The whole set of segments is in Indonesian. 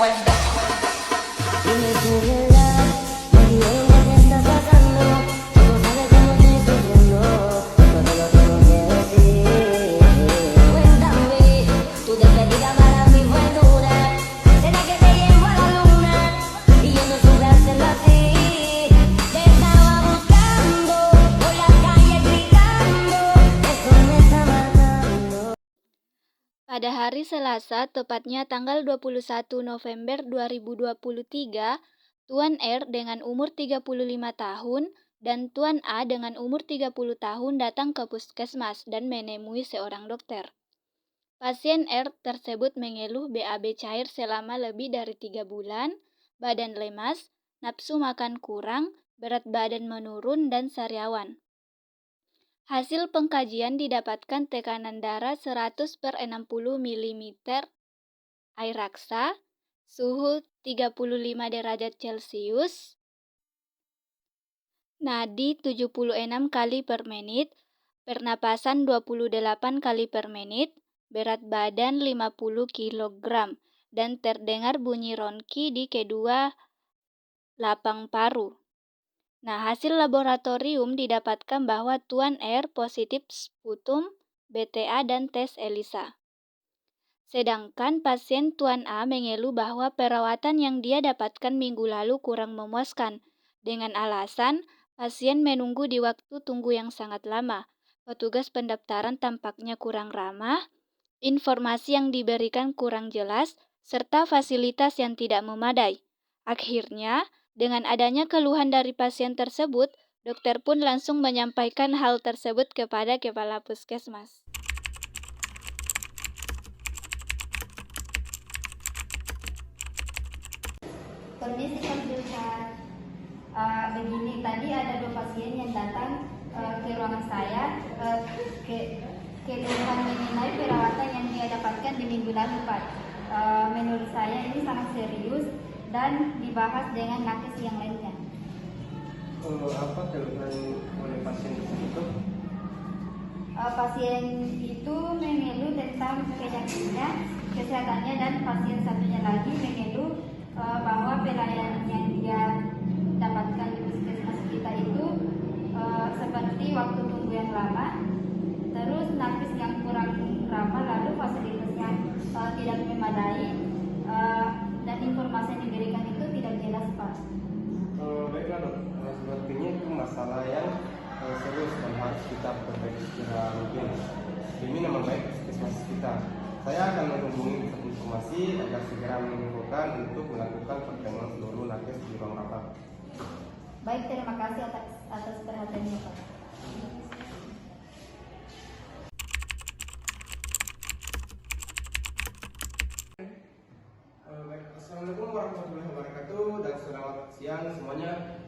Dime tu verdad, me diré que estás pasando. Tú no sabes cómo estoy sufriendo, esto te lo tengo que decir. Cuéntame, tu despedida para mí fue dura. Será que te llevo a la luna y yo no supe hacerlo así. Te estaba buscando por la calle gritando, eso me está matando. Pada hari Selasa, tepatnya tanggal 21 November 2023, Tuan R dengan umur 35 tahun dan Tuan A dengan umur 30 tahun datang ke puskesmas dan menemui seorang dokter. Pasien R tersebut mengeluh BAB cair selama lebih dari 3 bulan, badan lemas, nafsu makan kurang, berat badan menurun, dan sariawan. Hasil pengkajian didapatkan tekanan darah 100/60 mm, air raksa, suhu 35 derajat Celcius, nadi 76 kali per menit, pernapasan 28 kali per menit, berat badan 50 kg, dan terdengar bunyi ronki di kedua lapang paru. Nah, hasil laboratorium didapatkan bahwa Tuan R positif sputum, BTA, dan tes ELISA. Sedangkan pasien Tuan A mengeluh bahwa perawatan yang dia dapatkan minggu lalu kurang memuaskan, dengan alasan pasien menunggu di waktu tunggu yang sangat lama, petugas pendaftaran tampaknya kurang ramah, informasi yang diberikan kurang jelas, serta fasilitas yang tidak memadai. Akhirnya, dengan adanya keluhan dari pasien tersebut, dokter pun langsung menyampaikan hal tersebut kepada kepala puskesmas. Permisi Pak Zulfan. Begini, tadi ada 2 pasien yang datang ke ruangan saya keluhan mengenai perawatan yang dia dapatkan di minggu lalu, Pak. Menurut saya ini sangat serius dan dibahas dengan nakes yang lainnya. Apa keluhan oleh pasien tersebut? Pasien itu mengeluh tentang penyakitnya, kesehatannya, dan pasien satunya lagi mengeluh bahwa pelayanan yang dia dapatkan di puskesmas kita itu seperti waktu tunggu yang lama, terus nakes yang kurang ramah, lalu fasilitasnya tidak memadai, dan informasi yang diberikan itu tidak jelas, Pak. Baiklah dok, sepertinya itu masalah yang serius dan harus kita perbaiki segera mungkin demi nama baik puskesmas kita. Saya akan menghubungi pusat informasi agar segera mengumpulkan untuk melakukan pertemuan seluruh nakes di ruang rapat. Baik, terima kasih atas perhatiannya, Pak. Assalamualaikum warahmatullahi wabarakatuh dan selamat siang semuanya.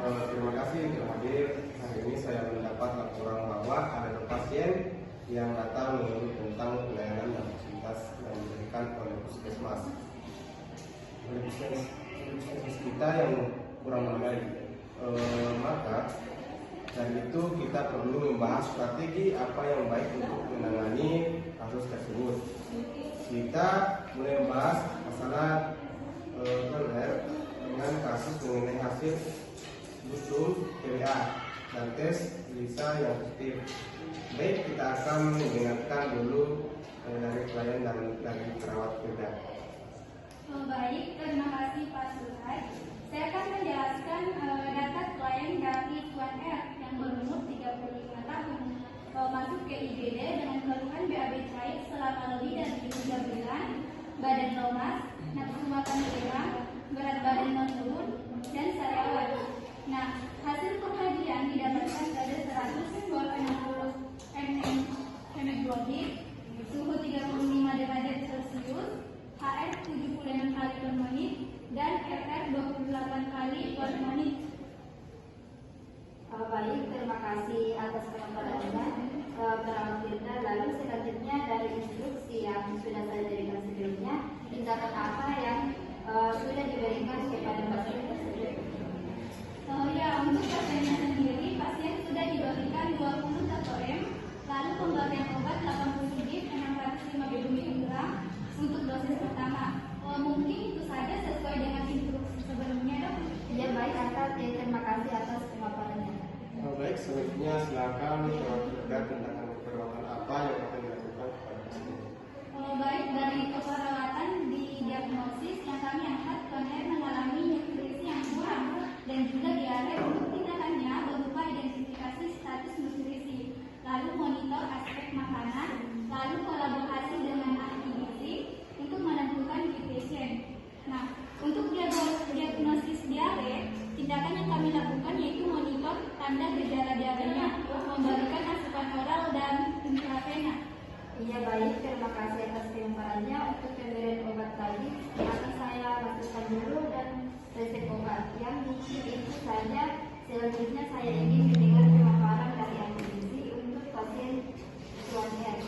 Terima kasih telah hadir. Hari ini saya mendapat laporan bahwa ada 2 pasien yang datang mengeluh tentang pelayanan dan fasilitas yang diberikan oleh puskesmas. Puskesmas kita yang kurang memadai. Maka dari itu kita perlu membahas strategi apa yang baik untuk menangani kasus tersebut. Kita mulai membahas masalah dengan kasus mengenai hasil sputum TBA dan tes ELISA yang positif. Baik, kita akan mendengarkan dulu dari klien dan dari perawat kita. Baik, terima kasih Pak Zulhaj. Saya akan menjelaskan data klien dari Tuan R yang berumur 35 tahun masuk ke IGD dengan keluhan BAB cair selama lebih dari 3 bulan, badan lemas, nafsu makan kurang, berat badan menurun, dan sariawan. Nah, hasil pengkajian didapatkan pada 160 mm hemoglobin, suhu 35 derajat Celcius, HR 76 kali per menit, dan RR 28 kali per menit. Baik, terima kasih atas penontonannya, perawat kita. Lalu selanjutnya dari instruksi yang sudah saya berikan sebelumnya, tindakan apa yang sudah diberikan kepada pasien tersebut? Ya, untuk pasiennya sendiri, pasien sudah diberi selanjutnya silakan perwakilan tindakan keperawatan apa yang akan dilakukan kepada pasien. Baik, dari keperawatan di diagnosis yang kami angkat, Tuan mengalami nutrisi yang kurang dan juga diare. Untuk tindakannya berupa identifikasi status nutrisi, lalu monitor aspek makanan, lalu kolaborasi dengan ahli gizi untuk menentukan gizi pasien. Nah, untuk diagnosis diare, tindakan yang kami lakukan yaitu monitor tanda gejala diarenya, memberikan asupan oral dan intravena. Iya baik, terima kasih atas pemaparannya. Untuk pemberian obat tadi akan saya masukkan dulu dan resep obat yang mungkin itu saja. Selanjutnya saya ingin mendengar pemaparan dari ahli gizi untuk pasien Tuan R.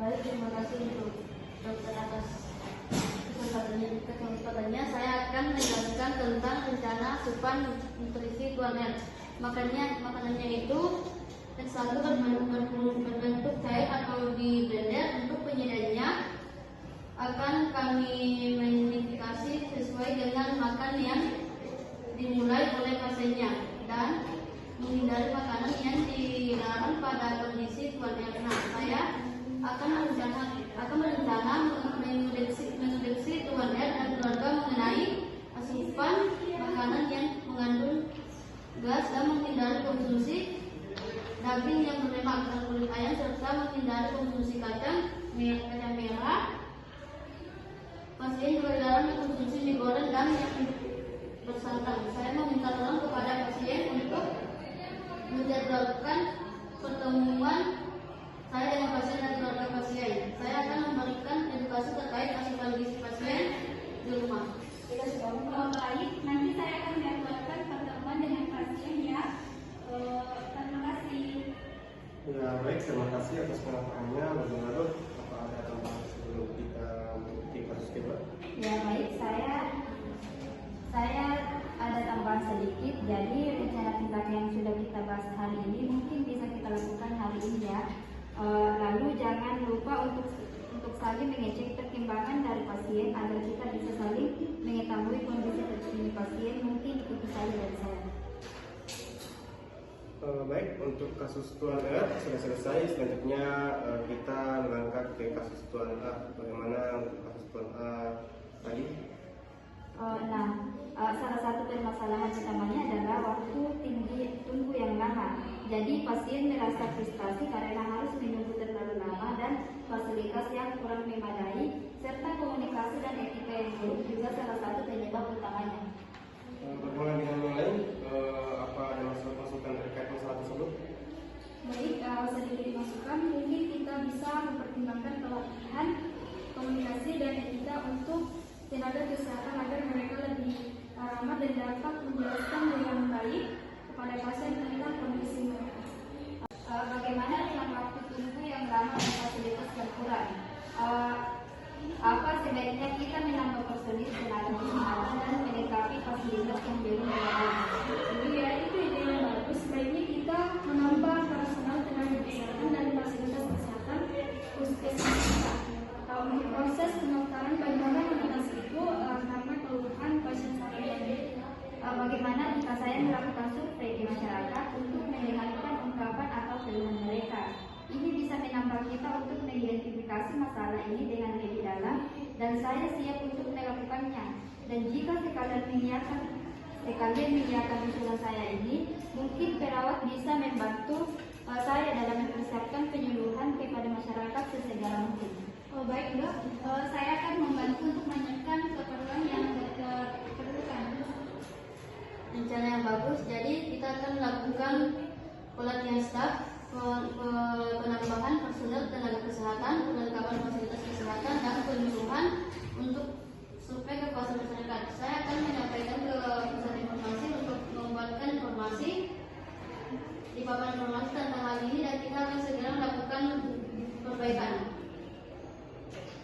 Baik, terima kasih untuk dokter atas kesempatannya. Saya akan menjelaskan tentang rencana asupan nutrisi Tuan R. Makanannya itu yang satu berbentuk cair atau di blender. Untuk penyajiannya akan kami modifikasi sesuai dengan makan yang dimulai oleh pasiennya dan menghindari makanan yang dilarang pada kondisi Tuan R. Nah, saya akan berencana menginstruksi Tuan R dan keluarga mengenai asupan makanan yang mengandung gas dan menghindari konsumsi daging yang berlemak dan kulit ayam serta menghindari konsumsi kacang merah. Pasien juga dilarang mengkonsumsi mie goreng dan yang bersantan. Saya meminta tolong kepada pasien untuk menjadwalkan pertemuan saya dengan pasien dan keluarga pasien. Saya akan memberikan edukasi terkait asupan gizi pasien di rumah. Baik, nanti saya akan menjadwalkan pertemuan dengan pasien ya. Terima kasih. Ya baik, terima kasih atas pemaparannya. Lalu apa ada tambahan sebelum kita mengikuti kasus kedua? Ya baik, saya ada tambahan sedikit. Jadi rencana tindakan yang sudah kita bahas hari ini mungkin bisa kita lakukan hari ini ya. Lalu jangan lupa untuk saling mengecek perkembangan dari pasien agar kita bisa saling mengetahui kondisi terkini pasien. Mungkin itu saja dari saya. Baik, untuk kasus Tuan R sudah selesai. Selanjutnya kita berangkat ke kasus Tuan A. Bagaimana untuk kasus Tuan A tadi? Salah satu permasalahan utamanya adalah waktu tunggu yang lama. Jadi pasien merasa frustasi karena harus menunggu terlalu lama dan fasilitas yang kurang memadai serta komunikasi dan etika yang buruk juga salah satu penyebab utamanya. Bagaimana dengan yang lain? Apa ada masukan terkait masalah tersebut? Baik, sedikit masukan, mungkin kita bisa mempertimbangkan pelatihan komunikasi dan etika untuk tenaga kesehatan agar mereka lebih ramah dan dapat menjelaskan dengan baik kepada pasien tentang kondisi mereka. Bagaimana dengan waktu tunggu yang lama dan fasilitas yang kurang? Apa sebaiknya kita menambah personil tenaga kesehatan dan melengkapi fasilitas yang belum memadai? Jadi ya itu ide yang bagus. Sebaiknya kita menambah personal tenaga kesehatan dan fasilitas kesehatan puskesmas kita. Untuk proses pendaftaran bagaimana mengatasi itu karena keluhan pasien sakit. Bagaimana jika saya melakukan survei di masyarakat untuk mendengarkan ungkapan atau keluhan mereka? Ini bisa menambah kita untuk mengidentifikasi masalah ini dengan lebih dalam dan saya siap untuk melakukannya. Dan jika sekalian menyiapkan usulan saya ini, mungkin perawat bisa membantu saya dalam mempersiapkan penyuluhan kepada masyarakat sesegera mungkin. Baik dok, saya akan membantu untuk menyiapkan keperluan yang diperlukan. Rencana yang bagus, jadi kita akan melakukan pelatihan staf, penambahan personel tenaga kesehatan, perlengkapan fasilitas kesehatan, dan penyuluhan untuk survei kepuasan masyarakat. Saya akan menyampaikan ke pusat informasi untuk membuatkan informasi di papan informasi tentang hal ini dan kita akan segera melakukan perbaikan.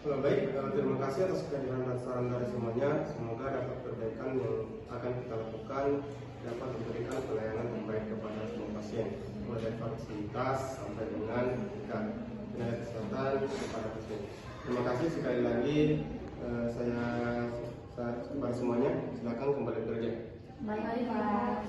Baik, terima kasih atas kehadiran dan saran dari semuanya. Semoga dapat perbaikan yang akan kita lakukan dapat memberikan pelayanan terbaik kepada semua pasien, mulai dari fasilitas sampai dengan tenaga kesehatan kepada pasien. Terima kasih sekali lagi. Saya kepada semuanya, silakan kembali bekerja. Baik, Pak.